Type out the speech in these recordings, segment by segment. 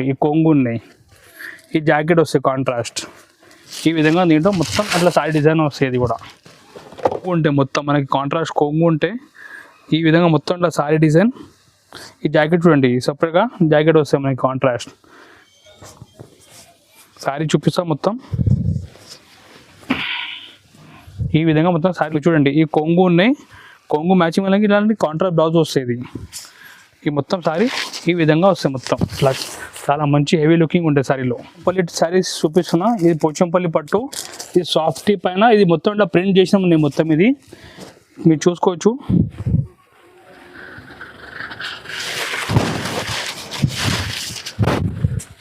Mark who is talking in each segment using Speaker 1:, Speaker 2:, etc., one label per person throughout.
Speaker 1: ఈ కొంగు ఉన్నాయి, ఈ జాకెట్ వస్తాయి కాంట్రాస్ట్. ఈ విధంగా దీంట్లో మొత్తం అట్లా సారీ డిజైన్ వస్తాయి. ఇది కూడా కొంగు ఉంటే మొత్తం మనకి కాంట్రాస్ట్ కొంగు ఉంటే ఈ విధంగా మొత్తం ఇట్లా సారీ డిజైన్. ఈ జాకెట్ చూడండి, సపరేట్గా జాకెట్ వస్తాయి మనకి కాంట్రాస్ట్. సారీ చూపిస్తాం మొత్తం ఈ విధంగా మొత్తం సారీ చూడండి. ఈ కొంగు ఉన్నాయి, కొంగు మ్యాచింగ్ వల్ల ఇలాంటి కాంట్రాస్ట్ బ్లౌజ్ వస్తుంది. ఈ మొత్తం సారీ ఈ విధంగా వస్తాయి మొత్తం ఇట్లా చాలా మంచి హెవీ లుకింగ్ ఉంటుంది సారీలో. పల్లి సారీస్ చూపిస్తున్నా, ఇది పోచంపల్లి పట్టు, ఇది సాఫ్టీ పైన ఇది మొత్తం ఇట్లా ప్రింట్ చేసినాం నేను మొత్తం. ఇది మీరు చూసుకోవచ్చు.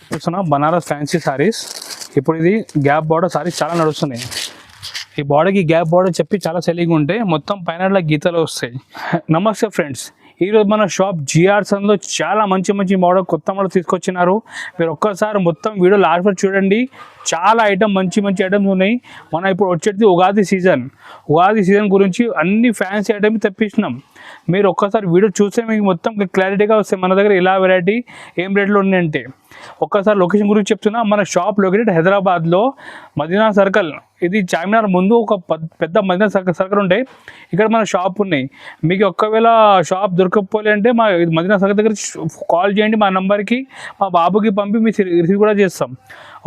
Speaker 1: చూస్తున్నా బనారస్ ఫ్యాన్సీ సారీస్. ఇప్పుడు ఇది గ్యాప్ బార్డర్ సారీస్ చాలా నడుస్తున్నాయి. ఈ బార్డర్కి గ్యాప్ బార్డర్ చెప్పి చాలా సెల్లింగ్ ఉంటే మొత్తం పైన గీతలు వస్తాయి. నమస్తే ఫ్రెండ్స్, ఈరోజు మన షాప్ జిఆర్ సన్లో చాలా మంచి మంచి మోడల్ కొత్త మోడల్ తీసుకొచ్చినారు. మీరు ఒక్కసారి మొత్తం వీడియో లాస్ట్ వరకు చూడండి. చాలా ఐటమ్ మంచి మంచి ఐటమ్స్ ఉన్నాయి. మనం ఇప్పుడు వచ్చేది ఉగాది సీజన్ గురించి అన్ని ఫ్యాన్సీ ఐటమ్స్ తెప్పించినాం. మీరు ఒక్కసారి వీడియో చూస్తే మీకు మొత్తం క్లారిటీగా వస్తాయి మన దగ్గర ఇలా వెరైటీ ఏం రేట్లో ఉన్నాయంటే. ఒక్కసారి లొకేషన్ గురించి చెప్తున్నా, మన షాప్ లొకేటెడ్ హైదరాబాద్లో మదీనా సర్కిల్. ఇది చార్మినార్ ముందు ఒక పెద్ద మదీనా సర్కిల్ ఉంటాయి, ఇక్కడ మన షాప్ ఉన్నాయి. మీకు ఒక్కవేళ షాప్ దొరకకపోలే అంటే మా మదీనా సర్కిల్ దగ్గర కాల్ చేయండి, మా నెంబర్కి మా బాబుకి పంపి మీ రిసీవ్ కూడా చేస్తాం.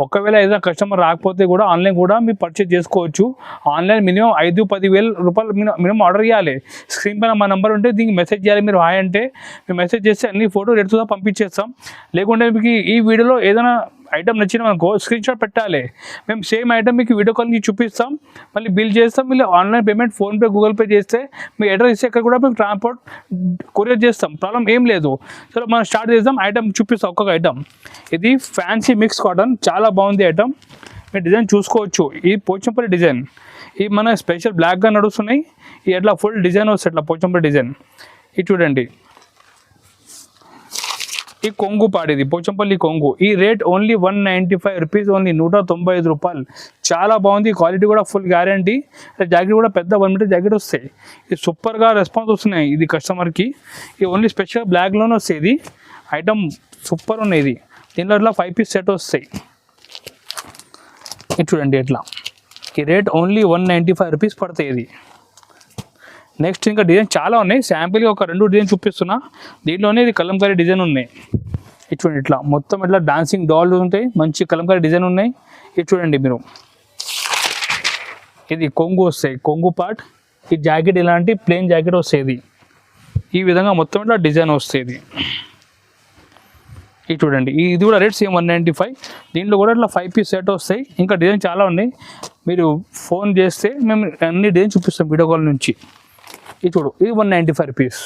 Speaker 1: ఒకవేళ ఏదైనా కస్టమర్ రాకపోతే కూడా ఆన్లైన్ కూడా మీరు పర్చేజ్ చేసుకోవచ్చు. ఆన్లైన్ మినిమం 5-10 వేల రూపాయలు మినిమం ఆర్డర్ చేయాలి. స్క్రీన్ పైన మా నెంబర్ ఉంటే దీనికి మెసేజ్ చేయాలి. మీరు హాయ్ అంటే మీరు మెసేజ్ చేస్తే అన్ని ఫోటో రెడ్గా పంపించేస్తాం. లేకుంటే మీకు ఈ వీడియోలో ఏదైనా ఐటమ్ నచ్చిన అనుకో స్క్రీన్ షాట్ పెట్టాలి. మేము సేమ్ ఐటమ్ మీకు వీడియో కాల్ చూపిస్తాం, మళ్ళీ బిల్ చేస్తాం. మళ్ళీ online payment PhonePe Google pay చేస్తే మీ అడ్రస్ ఇస్తే ఎక్కడ కూడా మేము ట్రాన్స్పోర్ట్ కొరియర్ చేస్తాం. ప్రాబ్లం ఏం లేదు. సరే మనం స్టార్ట్ చేద్దాం. ఐటమ్ చూపిస్తాం ఒక్కొక్క ఐటమ్. ఇది ఫ్యాన్సీ మిక్స్ కాటన్, చాలా బాగుంది ఐటమ్. మీరు డిజైన్ చూసుకోవచ్చు. ఈ పోచంపల్లి డిజైన్, ఈ మన స్పెషల్ బ్లాక్గా నడుస్తున్నాయి. ఈ ఎట్లా ఫుల్ డిజైన్ వస్తాయి ఇట్లా పోచంపల్లి డిజైన్. ఇది చూడండి, ఈ కొంగు పాడేది పోచంపల్లి కొంగు. ఈ రేట్ ఓన్లీ 195 రూపీస్, ఓన్లీ 195 రూపాయలు. చాలా బాగుంది. క్వాలిటీ కూడా ఫుల్ గ్యారంటీ. జాకెట్ కూడా పెద్ద 1 మీటర్ జాకెట్ వస్తాయి. ఇది సూపర్గా రెస్పాన్స్ వస్తున్నాయి ఇది కస్టమర్కి. ఇది ఓన్లీ స్పెషల్ బ్లాక్లోనే వస్తాయి. ఇది ఐటమ్ సూపర్ ఉన్నాయి. ఇది దీనిలో ఇట్లా 5 పీస్ సెట్ వస్తాయి. ఇది చూడండి ఎట్లా. ఈ రేట్ ఓన్లీ 195 రూపీస్ పడతాయి. ఇది నెక్స్ట్ ఇంకా డిజైన్ చాలా ఉన్నాయి. శాంపిల్గా ఒక 2 డిజైన్ చూపిస్తున్నా. దీంట్లోనే ఇది కలంకారీ డిజైన్ ఉన్నాయి. ఇది చూడండి ఇట్లా మొత్తం ఇట్లా డాన్సింగ్ డాల్ ఉంటాయి. మంచి కలంకారీ డిజైన్ ఉన్నాయి. ఇది చూడండి మీరు. ఇది కొంగు వస్తాయి, కొంగు పార్ట్. ఈ జాకెట్ ఇలాంటి ప్లెయిన్ జాకెట్ వస్తాయి. ఈ విధంగా మొత్తం ఇట్లా డిజైన్ వస్తాయి. ఇది చూడండి, ఇది కూడా రేట్ సేమ్ 195. దీంట్లో కూడా ఇట్లా 5 పీస్ సెట్ వస్తాయి. ఇంకా డిజైన్ చాలా ఉన్నాయి. మీరు ఫోన్ చేస్తే మేము అన్ని డిజైన్ చూపిస్తాం వీడియో కాల్ నుంచి. ఇది చూడు, ఇది 195 రూపీస్.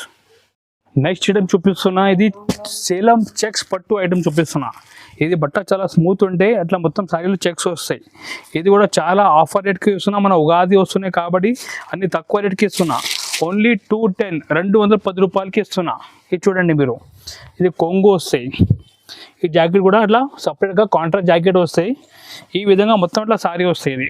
Speaker 1: నెక్స్ట్ ఐటమ్ చూపిస్తున్నా, ఇది సేలం చెక్స్ పట్టు ఐటమ్ చూపిస్తున్నా. ఇది బట్ట చాలా స్మూత్ ఉంటాయి, అట్లా మొత్తం సారీలో చెక్స్ వస్తాయి. ఇది కూడా చాలా ఆఫర్ రేట్కి ఇస్తున్నా. మన ఉగాది వస్తున్నాయి కాబట్టి అన్ని తక్కువ రేట్కి ఇస్తున్నా. ఓన్లీ 210 రూపాయలకి ఇస్తున్నా. ఇది చూడండి మీరు. ఇది కొంగు వస్తాయి. ఈ జాకెట్ కూడా అట్లా సపరేట్గా కాంట్రాస్ట్ జాకెట్ వస్తాయి. ఈ విధంగా మొత్తం అట్లా సారీ వస్తాయి. ఇది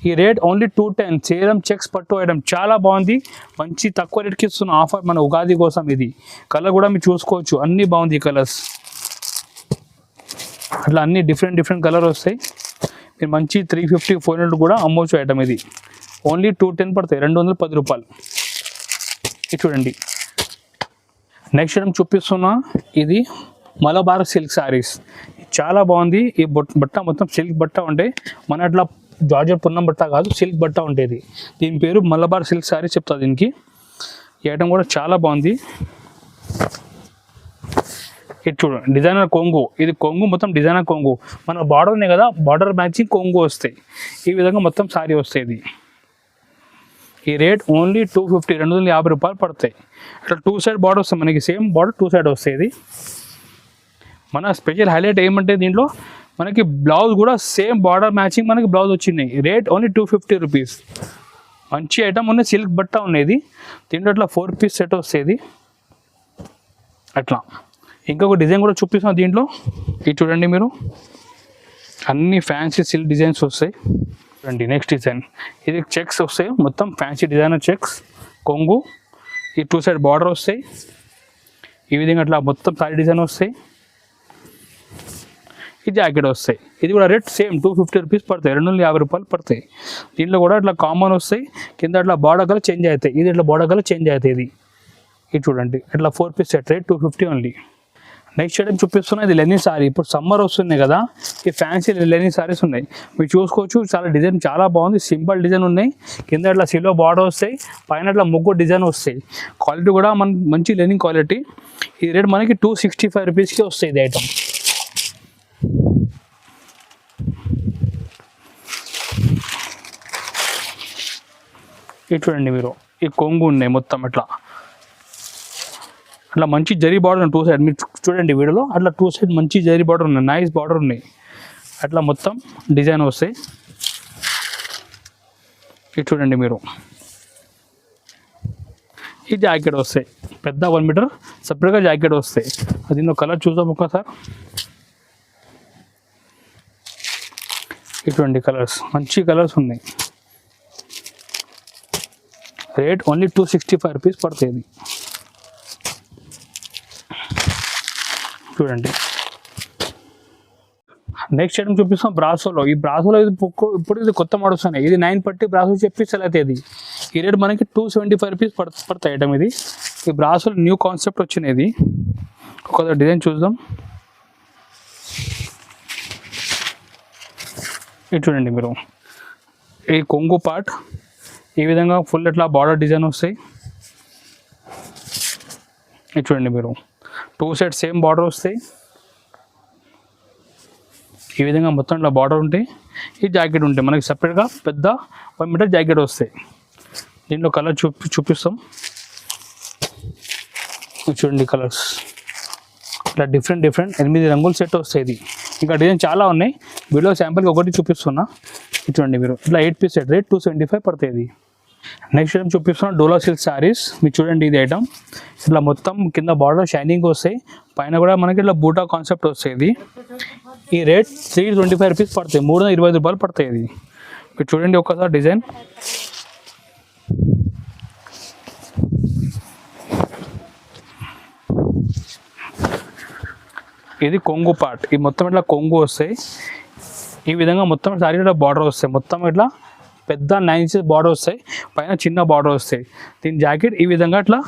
Speaker 1: ఈ రేట్ ఓన్లీ 210. సేలం చెక్స్ పట్టు ఐటమ్ చాలా బాగుంది. మంచి తక్కువ రేట్కి ఇస్తున్న ఆఫర్ మన ఉగాది కోసం. ఇది కలర్ కూడా మీరు చూసుకోవచ్చు, అన్నీ బాగుంది కలర్స్. అట్లా అన్ని డిఫరెంట్ కలర్ వస్తాయి. మీరు మంచి 350-400 కూడా అమ్మవచ్చు ఐటమ్. ఇది ఓన్లీ 210 పడతాయి, 210 రూపాయలు. ఇది చూడండి. నెక్స్ట్ ఐటమ్ చూపిస్తున్నా, ఇది మలబార్ సిల్క్ శారీస్. చాలా బాగుంది. ఈ బట్ట మొత్తం సిల్క్ బట్ట ఉంటే మన అట్లా జార్జెట్ పున్నం బట్ట కాదు, సిల్క్ బట్ట ఉండేది. దీని పేరు మలబార్ సిల్క్ శారీ చెప్తా దీనికి. ఈ ఐటమ్ కూడా చాలా బాగుంది. ఇది చూడండి, డిజైనర్ కొంగు. ఇది కొంగు మొత్తం డిజైనర్ కొంగు. మన బార్డర్ ఉన్నాయి కదా, బార్డర్ మ్యాచింగ్ కొంగు వస్తాయి. ఈ విధంగా మొత్తం శారీ వస్తాయి. ఇది ఈ రేట్ ఓన్లీ 250, 250 రూపాయలు పడతాయి. అట్లా 2 సైడ్ బార్డర్ వస్తాయి మనకి. సేమ్ బార్డర్ 2 సైడ్ వస్తాయి. ఇది మన స్పెషల్ హైలైట్ ఏమంటే దీంట్లో మనకి బ్లౌజ్ కూడా సేమ్ బార్డర్ మ్యాచింగ్ మనకి బ్లౌజ్ వచ్చినాయి. Rate only 250 rupees. మంచి ఐటమ్ ఉన్నాయి. సిల్క్ బట్ట ఉన్నది. దీంట్లో అట్లా 4 పీస్ సెట్ వస్తుంది. అట్లా ఇంకొక డిజైన్ కూడా చూపిస్తాం దీంట్లో. ఇది చూడండి మీరు, అన్ని ఫ్యాన్సీ సిల్క్ డిజైన్స్ వస్తాయి. చూడండి నెక్స్ట్ డిజైన్. ఇది చెక్స్ వస్తాయి, మొత్తం ఫ్యాన్సీ డిజైనర్ చెక్స్ కొంగు. ఈ 2 సైడ్ బార్డర్ వస్తాయి. ఈ విధంగా అట్లా మొత్తం సారీ డిజైన్ వస్తాయి. ఈ జాకెట్ వస్తాయి. ఇది కూడా రేట్ సేమ్ 250 రూపీస్ పడతాయి, 250 రూపాయలు పడతాయి. దీంట్లో కూడా ఇట్లా కామన్ వస్తాయి, కింద ఇట్లా బార్డర్ కలర్ చేంజ్ అవుతాయి. ఇది ఇట్లా బార్డర్ కలర్ చేంజ్ అవుతాయి. ఇది చూడండి ఇట్లా 4 piece set rate 250 only. Next item చూపిస్తున్నా, ఇది లెనిన్ సారీ. ఇప్పుడు సమ్మర్ వస్తున్నాయి కదా, ఈ ఫ్యాన్సీ లెనిన్ సారీస్ ఉన్నాయి. మీరు చూసుకోవచ్చు, చాలా డిజైన్ చాలా బాగుంది. సింపుల్ డిజైన్ ఉన్నాయి, కింద ఇట్లా సిల్వర్ బార్డర్ వస్తాయి, పైన ఇట్లా ముగ్గు డిజైన్ వస్తాయి. క్వాలిటీ కూడా మంచి లెనిన్ క్వాలిటీ. ఈ రేట్ మనకి 265 రూపీస్కి వస్తాయి ఇది ఐటమ్. ఇది చూడండి మీరు, ఈ కొంగు ఉన్నాయి మొత్తం ఇట్లా అట్లా మంచి జరీ బార్డర్ ఉంది 2 సైడ్. మీరు చూడండి వీడియోలో, అట్లా 2 సైడ్ మంచి జరీ బార్డర్ ఉన్నాయి, నైస్ బార్డర్ ఉన్నాయి. అట్లా మొత్తం డిజైన్ వస్తాయి. ఇది చూడండి మీరు, ఈ జాకెట్ వస్తాయి పెద్ద 1 మీటర్ సపరేట్గా జాకెట్ వస్తాయి. దీనిలో కలర్ చూద్దాం ఒక్కసారి. ఇటువంటి కలర్స్ మంచి కలర్స్ ఉన్నాయి. రేట్ ఓన్లీ 265 రూపీస్ పడుతుంది. చూడండి నెక్స్ట్ ఐటమ్ చూపిస్తాం బ్రాసోలో. ఈ బ్రాసోలో ఇప్పుడు ఇది కొత్త మోడల్స్ ఉన్నాయి. ఇది 9 పట్టి బ్రాసో చెప్పి సెలెక్ట్ అయ్యేది. ఈ రేట్ మనకి 275 రూపీస్ పడతాయి ఐటమ్. ఇది ఈ బ్రాసోలో న్యూ కాన్సెప్ట్ వచ్చినది. ఒక డిజైన్ చూద్దాం. ఇది చూడండి మీరు, ఈ కొంగు పార్ట్ ఈ విధంగా ఫుల్ ఇట్లా బార్డర్ డిజైన్ వస్తాయి. ఇది చూడండి మీరు, 2 సైడ్ సేమ్ బార్డర్ వస్తాయి. ఈ విధంగా మొత్తం ఇట్లా బార్డర్ ఉంటాయి. ఈ జాకెట్ ఉంటాయి మనకి సపరేట్గా పెద్ద 1 మీటర్ జాకెట్ వస్తాయి. దీంట్లో కలర్ చూపిస్తాం. చూడండి కలర్స్ ఇట్లా డిఫరెంట్ 8 రంగులు సెట్ వస్తాయి. ఇది ఇంకా డిజైన్ చాలా ఉన్నాయి, వీడియో శాంపుల్కి ఒకటి చూపిస్తున్నా. చూడండి మీరు, ఇట్లా 8 పీస్ సెట్ రేట్ 275 పడుతుంది. నెక్స్ట్ ఐటమ్ చూపిస్తున్నా డోలా సిల్క్ శారీస్. మీరు చూడండి ఇది ఐటమ్ ఇట్లా మొత్తం కింద బార్డర్ షైనింగ్ వస్తాయి, పైన కూడా మనకి ఇట్లా బూటా కాన్సెప్ట్ వస్తాయి. ఈ రేట్ 325 రూపీస్ పడతాయి, 325 రూపాయలు పడతాయి. ఇది మీరు చూడండి ఒకసారి డిజైన్. ఇది కొంగు పార్ట్, ఈ మొత్తం ఇట్లా కొంగు వస్తాయి. ఈ విధంగా మొత్తం సారీ ఇట్లా బార్డర్ వస్తాయి. మొత్తం ఇట్లా పెద్ద 9 ఇంచెస్ బార్డర్ వస్తాయి, పైన చిన్న బార్డర్ వస్తాయి. దీని జాకెట్ ఈ విధంగా ఇట్లా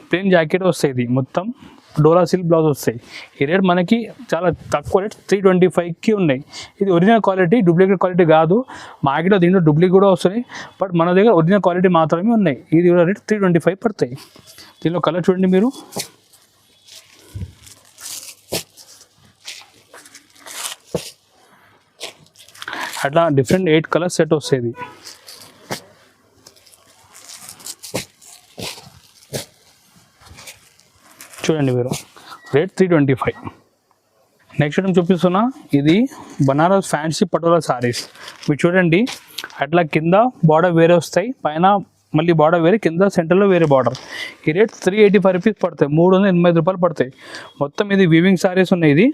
Speaker 1: ప్లెయిన్ జాకెట్ వస్తాయి. ఇది మొత్తం డోలా సిల్క్ బ్లౌజ్ వస్తాయి. ఈ రేట్ మనకి చాలా తక్కువ రేట్ 325కి ఉన్నాయి. ఇది ఒరిజినల్ క్వాలిటీ, డూప్లికేట్ క్వాలిటీ కాదు. మార్కెట్లో దీంట్లో డూప్లికేట్ కూడా వస్తున్నాయి, బట్ మన దగ్గర ఒరిజినల్ క్వాలిటీ మాత్రమే ఉన్నాయి. ఇది కూడా రేట్ 325 పడతాయి. దీనిలో కలర్ చూడండి మీరు, అట్లా డిఫరెంట్ 8 కలర్స్ సెట్ వస్తాయి. చూడండి మీరు, రేట్ 325. నెక్స్ట్ ఐటమ్ చూపిస్తున్నా, ఇది బనారస్ ఫ్యాన్సీ పటోలా సారీస్. మీరు చూడండి అట్లా కింద బార్డర్ వేరే వస్తాయి, పైన మళ్ళీ బార్డర్ వేరే, కింద సెంటర్లో వేరే బార్డర్. ఈ రేట్ 385 రూపీస్ పడతాయి, 385 రూపాయలు పడతాయి. మొత్తం ఇది వీవింగ్ సారీస్ ఉన్నాయి. ఇది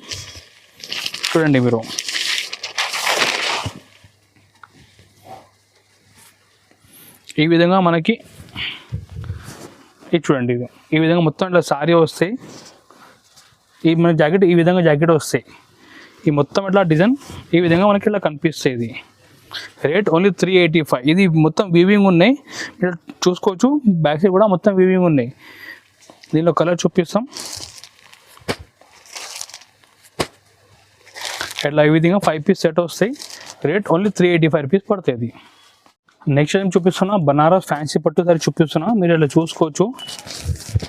Speaker 1: చూడండి మీరు, ఈ విధంగా మనకి ఇది చూడండి, ఇది ఈ విధంగా మొత్తం ఇట్లా సారీ వస్తాయి. ఈ మన జాకెట్ ఈ విధంగా జాకెట్ వస్తాయి. ఈ మొత్తం ఇట్లా డిజైన్ ఈ విధంగా మనకి ఇట్లా కనిపిస్తాయి. ఇది రేట్ ఓన్లీ 385. ఇది మొత్తం వీవింగ్ ఉన్నాయి, మీరు చూసుకోవచ్చు. బ్యాక్ సైడ్ కూడా మొత్తం వీవింగ్ ఉన్నాయి. దీనిలో కలర్ చూపిస్తాం. ఇట్లా ఈ విధంగా 5 పీస్ సెట్ వస్తాయి. రేట్ ఓన్లీ 385 రూపీస్ పడుతుంది. నెక్స్ట్ టైం చూపిస్తున్నా బనారస్ ఫ్యాన్సీ పట్టు సారీ చూపిస్తున్నా. మీరు ఇట్లా చూసుకోవచ్చు,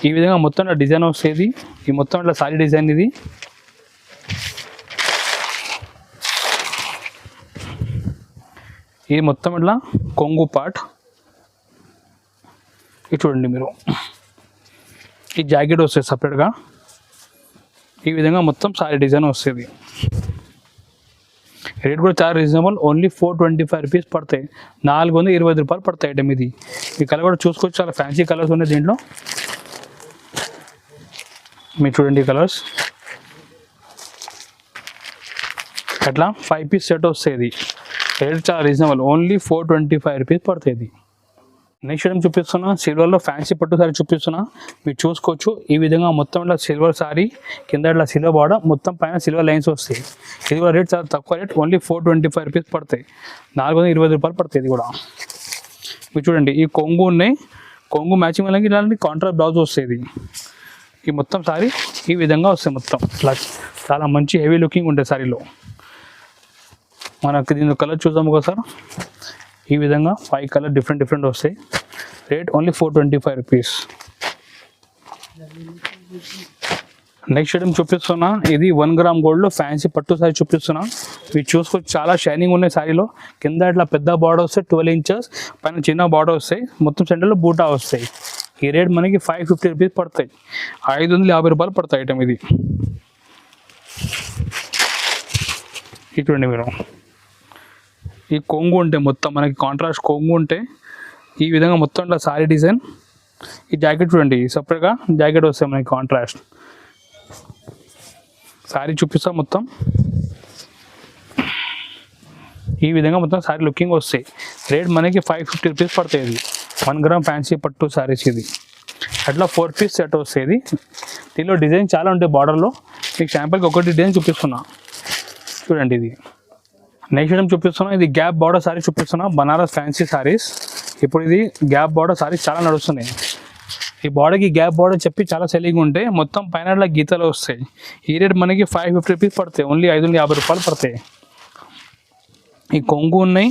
Speaker 1: ఈ విధంగా మొత్తం డిజైన్ వస్తుంది. ఈ మొత్తం ఇట్లా సారీ డిజైన్. ఇది మొత్తం ఇట్లా కొంగు పార్ట్. ఇది చూడండి మీరు, ఈ జాకెట్ వస్తుంది సపరేట్గా. ఈ విధంగా మొత్తం సారీ డిజైన్ వస్తుంది. రేట్ కూడా చాలా రీజనబుల్, ఓన్లీ 425 రూపీస్ పడతాయి, 420 రూపాయలు పడతాయి ఐటమ్. ఇది ఈ కలర్ కూడా చూసుకోవచ్చు, చాలా ఫ్యాన్సీ కలర్స్ ఉన్నాయి దీంట్లో. మీరు చూడండి కలర్స్ అట్లా 5 పీస్ సెట్ వస్తాయి. ఇది రేట్ చాలా రీజనబుల్, ఓన్లీ 425 రూపీస్ పడుతుంది. నెక్స్ట్ ఐటమ్ చూపిస్తున్నా, సిల్వర్లో ఫ్యాన్సీ పట్టు సారీ చూపిస్తున్నా. మీరు చూసుకోవచ్చు ఈ విధంగా మొత్తం ఇట్లా సిల్వర్ సారీ, కింద ఇట్లా సిల్వర్ బార్డర్, మొత్తం పైన సిల్వర్ లైన్స్ వస్తాయి. ఇది కూడా రేట్ చాలా తక్కువ రేట్, ఓన్లీ 425 రూపీస్ పడతాయి. 420 రూపాయలు పడతాయి. ఇది కూడా మీరు చూడండి, ఈ కొంగు ఉన్నాయి, కొంగు మ్యాచింగ్ వల్ల ఇలాంటి కాంట్రాస్ట్ బ్లౌజ్ వస్తుంది. ఈ మొత్తం సారీ ఈ విధంగా వస్తాయి. మొత్తం ఇట్లా చాలా మంచి హెవీ లుకింగ్ ఉంటుంది సారీలో. మనకి దీని కలర్ చూద్దాం ఒకసారి. ఈ విధంగా 5 కలర్ డిఫరెంట్ వస్తాయి. Rate only 425 rupees. Next item చూపిస్తున్నా, ఇది 1 గ్రామ్ గోల్డ్లో ఫ్యాన్సీ పట్టు సారీ చూపిస్తున్నా. మీరు చూసుకోవచ్చు చాలా షైనింగ్ ఉన్నాయి సారీలో. కింద ఇట్లా పెద్ద బార్డర్ వస్తాయి 12 ఇంచెస్, పైన చిన్న బార్డర్ వస్తాయి, మొత్తం సెంటర్లో బూటా వస్తాయి. ఈ రేట్ మనకి 550 రూపీస్ పడతాయి. 550 రూపాయలు పడతాయి ఐటమ్ ఇది. చూడండి మీరు, ఈ కొంగు ఉంటే మొత్తం మనకి కాంట్రాస్ట్ కొంగు ఉంటే ఈ విధంగా మొత్తం ఇట్లా సారీ డిజైన్. ఈ జాకెట్ చూడండి, సపరేట్గా జాకెట్ వస్తాయి మనకి కాంట్రాస్ట్. సారీ చూపిస్తాం మొత్తం ఈ విధంగా మొత్తం సారీ లుకింగ్ వస్తాయి. రేట్ మనకి 550 రూపీస్ పడతాయి. ఇది 1 గ్రామ్ ఫ్యాన్సీ పట్టు సారీస్. ఇది అట్లా 4 పీస్ సెట్ వస్తుంది. దీనిలో డిజైన్ చాలా ఉంటాయి బార్డర్లో. మీకు శాంపుల్కి ఒకటి డిజైన్ చూపిస్తున్నా చూడండి. ఇది నెక్స్ట్ ఐటమ్ చూపిస్తున్నా, ఇది గ్యాప్ బార్డర్ సారీ చూపిస్తున్నా, బనారస్ ఫ్యాన్సీ సారీస్. ఇప్పుడు ఇది గ్యాప్ బార్డర్ సారీస్ చాలా నడుస్తున్నాయి. ఈ బార్డర్కి గ్యాప్ బార్డర్ చెప్పి చాలా సెల్లింగ్ ఉంటాయి. మొత్తం పైన గీతలు వస్తాయి. ఈ రేట్ మనకి 550 రూపీస్ పడతాయి. ఓన్లీ 550 రూపాయలు పడతాయి. ఈ కొంగు ఉన్నాయి,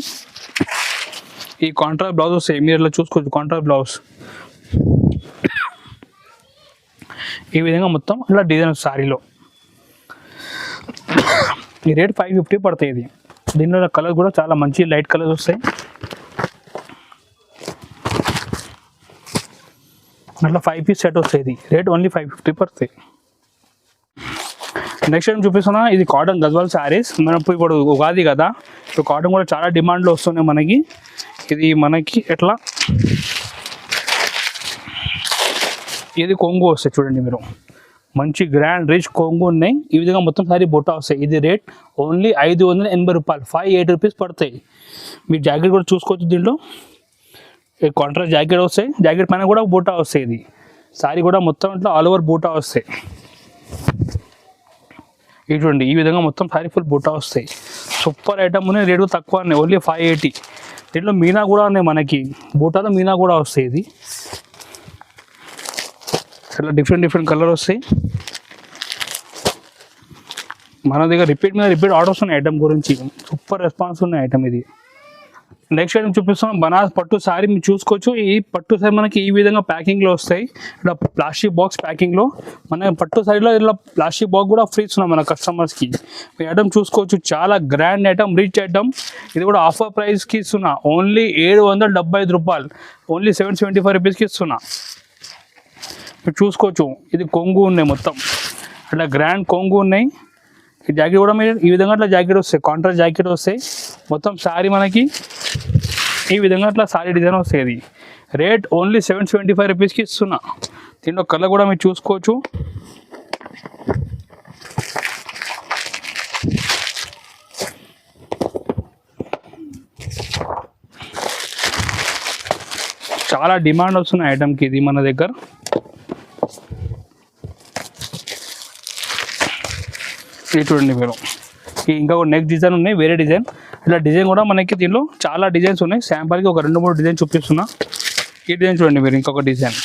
Speaker 1: ఈ కాంట్రాస్ట్ బ్లౌజ్ వస్తాయి. మీరు ఇట్లా చూసుకోవచ్చు కాంట్రాస్ట్ బ్లౌజ్. ఈ విధంగా మొత్తం ఇట్లా డిజైన్ సారీలో. ఈ రేట్ 550 పడతాయి. ఇది దీనిలో కలర్ కూడా చాలా మంచి లైట్ కలర్స్ వస్తాయి. అట్లా 5 పీస్ సెట్ వస్తాయి. రేట్ ఓన్లీ 550 పడతాయి. నెక్స్ట్ టైం చూపిస్తున్నా, ఇది కాటన్ గద్వాల్ శారీస్. మనం ఇప్పుడు ఉగాది కదా, ఇప్పుడు కాటన్ కూడా చాలా డిమాండ్లో వస్తున్నాయి మనకి. ఇది మనకి ఎట్లా ఇది కొంగు వస్తాయి చూడండి మీరు, మంచి గ్రాండ్ రిచ్ కొంగు ఉన్నాయి. ఈ విధంగా మొత్తం సారీ బొట్టా వస్తాయి. ఇది రేట్ ఓన్లీ 580 రూపాయలు, 580 రూపీస్ పడతాయి. మీరు జాకెట్ కూడా చూసుకోవచ్చు. దీంట్లో కాంట్రాస్ట్ జాకెట్ వస్తాయి, జాకెట్ పైన కూడా బూటా వస్తాయి. ఇది సారీ కూడా మొత్తం ఇట్లా ఆల్ ఓవర్ బూటా వస్తాయి. ఇది చూడండి, ఈ విధంగా మొత్తం సారీ ఫుల్ బూటా వస్తాయి. సూపర్ ఐటమ్ ఉన్నాయి. రేటు తక్కువ ఉన్నాయి, ఓన్లీ 580. దీంట్లో మీనా కూడా ఉన్నాయి మనకి, బూటాలో మీనా కూడా వస్తాయి. ఇది ఇట్లా డిఫరెంట్ కలర్ వస్తాయి. మన దగ్గర రిపీట్ ఆర్డర్స్ ఉన్నాయి ఐటమ్ గురించి. సూపర్ రెస్పాన్స్ ఉన్నాయి ఐటమ్ ఇది. నెక్స్ట్ ఐటమ్ చూపిస్తున్నాం, బనారస్ పట్టు సారీ. మీరు చూసుకోవచ్చు, ఈ పట్టు సారీ మనకి ఈ విధంగా ప్యాకింగ్లో వస్తాయి. ఇట్లా ప్లాస్టిక్ బాక్స్ ప్యాకింగ్లో. మన పట్టు సారీలో ఇట్లా ప్లాస్టిక్ బాక్స్ కూడా ఫ్రీ ఇస్తున్నాం మన కస్టమర్స్కి. మీ ఐటమ్ చూసుకోవచ్చు, చాలా గ్రాండ్ ఐటమ్, రిచ్ ఐటమ్. ఇది కూడా ఆఫర్ ప్రైస్కి ఇస్తున్నా, ఓన్లీ 775 రూపాయలు, ఓన్లీ 775 రూపీస్కి ఇస్తున్నా. మీరు చూసుకోవచ్చు, ఇది కొంగు ఉన్నాయి మొత్తం, అట్లా గ్రాండ్ కొంగు ఉన్నాయి. ఈ జాకెట్ కూడా మీరు ఈ విధంగా అట్లా జాకెట్ వస్తాయి, కాంట్రాస్ట్ జాకెట్ వస్తాయి. మొత్తం సారీ మనకి ఈ విధంగా అట్లా సారీ డిజైన్ వస్తాయి. రేట్ ఓన్లీ 775 రూపీస్కి ఇస్తున్నా. దీంట్లో కలర్ కూడా మీరు చూసుకోవచ్చు. చాలా డిమాండ్ వస్తున్న ఐటమ్కి ఇది మన దగ్గర. ఇది చూడండి మీరు, ఇంకా నెక్స్ట్ డిజైన్ ఉన్నాయి, వేరే డిజైన్. ఇలా డిజైన్ కూడా మనకి దీనిలో చాలా డిజైన్స్ ఉన్నాయి. శాంపుల్కి ఒక 2-3 డిజైన్ చూపిస్తున్నా. ఈ డిజైన్ చూడండి మీరు, ఇంకొక డిజైన్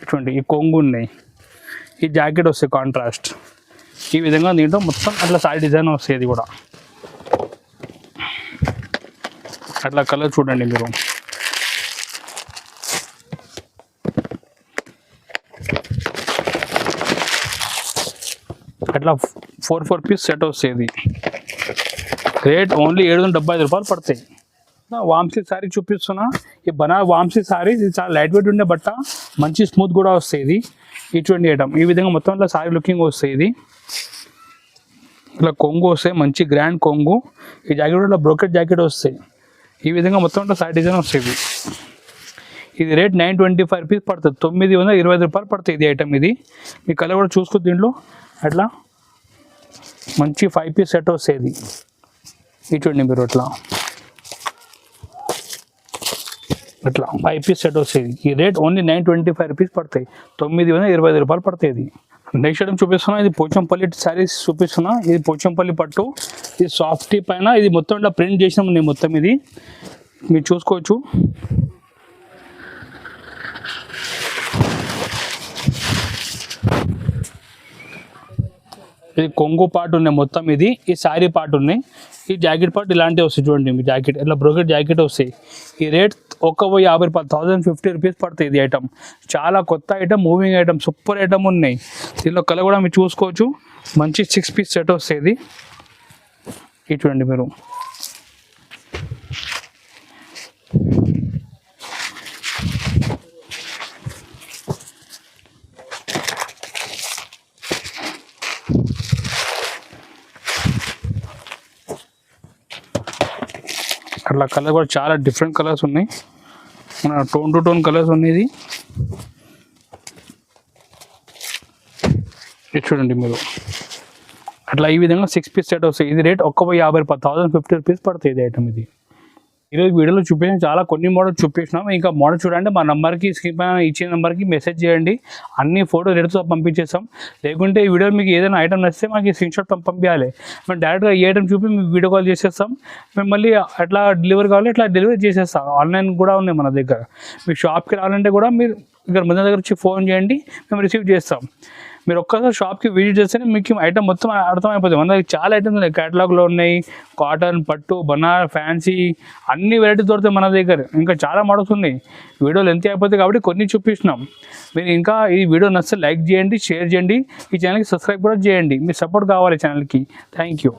Speaker 1: చూడండి. ఈ కొంగు ఉన్నాయి, ఈ జాకెట్ వస్తాయి కాంట్రాస్ట్. ఈ విధంగా దీంట్లో మొత్తం అట్లా సారీ డిజైన్ వస్తాయి. ఇది కూడా అట్లా కలర్ చూడండి మీరు. అట్లా 4 పీస్ సెట్ వస్తుంది. రేట్ ఓన్లీ 775 రూపాయలు పడతాయి. వామ్సీ సారీ చూపిస్తున్నా. ఈ వామ్సీ సారీ ఇది చాలా లైట్ వెయిట్ ఉండే బట్ట, మంచి స్మూత్ కూడా వస్తాయి. ఇది ఇటువంటి ఐటమ్ ఈ విధంగా మొత్తం ఇట్లా సారీ లుకింగ్ వస్తాయి. ఇది ఇట్లా కొంగు వస్తాయి, మంచి గ్రాండ్ కొంగు. ఈ జాకెట్ ఇట్లా బ్రోకెట్ జాకెట్ వస్తాయి. ఈ విధంగా మొత్తం ఇట్లా సారీ డిజైన్ వస్తాయి. ఇది రేట్ 925 రూపీస్ పడుతుంది, 925 రూపాయలు పడుతుంది ఇది ఐటమ్. ఇది మీ కలర్ కూడా చూసుకో. దీంట్లో అట్లా మంచి 5 పీస్ సెట్ వస్తుంది. ఇది చూడండి మీరు, అట్లా అట్లా 5 పీస్ సెట్ వస్తుంది. ఈ రేట్ ఓన్లీ 925 రూపీస్ పడతాయి. 925 రూపాయలు పడతాయి. ఇది నెక్స్ట్ ఐటమ్ చూపిస్తున్నా, ఇది పోచంపల్లి శారీస్ చూపిస్తున్నా. ఇది పోచంపల్లి పట్టు, ఇది సాఫ్టీ పైన ఇది మొత్తం ఇట్లా ప్రింట్ చేసినాం నేను మొత్తం. ఇది మీరు చూసుకోవచ్చు. ఇది కొంగు పార్ట్ ఉన్నాయి మొత్తం. ఇది ఈ శారీ పార్ట్ ఉన్నాయి. ఈ జాకెట్ పార్ట్ ఇలాంటివి వస్తాయి చూడండి. మీ జాకెట్ ఇట్లా బ్రోకెట్ జాకెట్ వస్తాయి. ఈ రేట్ 150 రూపాయలు, 1050 రూపీస్ పడుతుంది. ఇది ఐటమ్ చాలా కొత్త item, moving item, super item ఉన్నాయి. దీనిలో కలర్ కూడా మీరు చూసుకోవచ్చు. మంచి 6 పీస్ సెట్ వస్తుంది. ఇది చూడండి మీరు. అట్లా కలర్ కూడా చాలా డిఫరెంట్ కలర్స్ ఉన్నాయి. మన టోన్ టు టోన్ కలర్స్ ఉన్నాయి. ఇది చూడండి మీరు. అట్లా ఈ విధంగా 6 పీస్ సెట్ వస్తాయి. ఇది రేట్ 150 రూపాయలు, 1050 రూపీస్ పడుతుంది ఇది ఐటమ్. ఇది ఈరోజు వీడియోలో చూపించిన చాలా కొన్ని మోడల్ చూపించినాం. ఇంకా మోడల్ చూడండి, మా నెంబర్కి స్క్రీన్ పైన ఇచ్చిన నెంబర్కి మెసేజ్ చేయండి. అన్ని ఫోటో రేట్తో పంపించేస్తాం. లేకుంటే ఈ వీడియో మీకు ఏదైనా ఐటమ్ నచ్చితే మాకు స్క్రీన్ షాట్ పంపించాలి. మేము డైరెక్ట్గా ఏ ఐటమ్ చూపి మీకు వీడియో కాల్ చేసేస్తాం. మేము మళ్ళీ ఎట్లా డెలివరీ కావాలి అట్లా డెలివరీ చేసేస్తాం. ఆన్లైన్ కూడా ఉన్నాయి మన దగ్గర. మీకు షాప్కి రావాలంటే కూడా మీరు ఇక్కడ మన దగ్గర వచ్చి ఫోన్ చేయండి, మేము రిసీవ్ చేస్తాం. మీరు ఒక్కసారి షాప్కి విజిట్ చేస్తేనే మీకు ఐటమ్ మొత్తం అర్థమైపోతుంది. మన దగ్గర చాలా ఐటమ్స్ ఉన్నాయి, క్యాటలాగ్లో ఉన్నాయి. కాటన్, పట్టు, బనారస్, ఫ్యాన్సీ అన్ని వెరైటీస్ దొరుకుతాయి మన దగ్గర. ఇంకా చాలా మోడల్స్ ఉన్నాయి. వీడియోలు ఎంత అయిపోతాయి కాబట్టి కొన్ని చూపిస్తున్నాం. మీరు ఇంకా ఈ వీడియో నచ్చితే లైక్ చేయండి, షేర్ చేయండి, ఈ ఛానల్కి సబ్స్క్రైబ్ కూడా చేయండి. మీ సపోర్ట్ కావాలి ఛానల్కి. Thank you.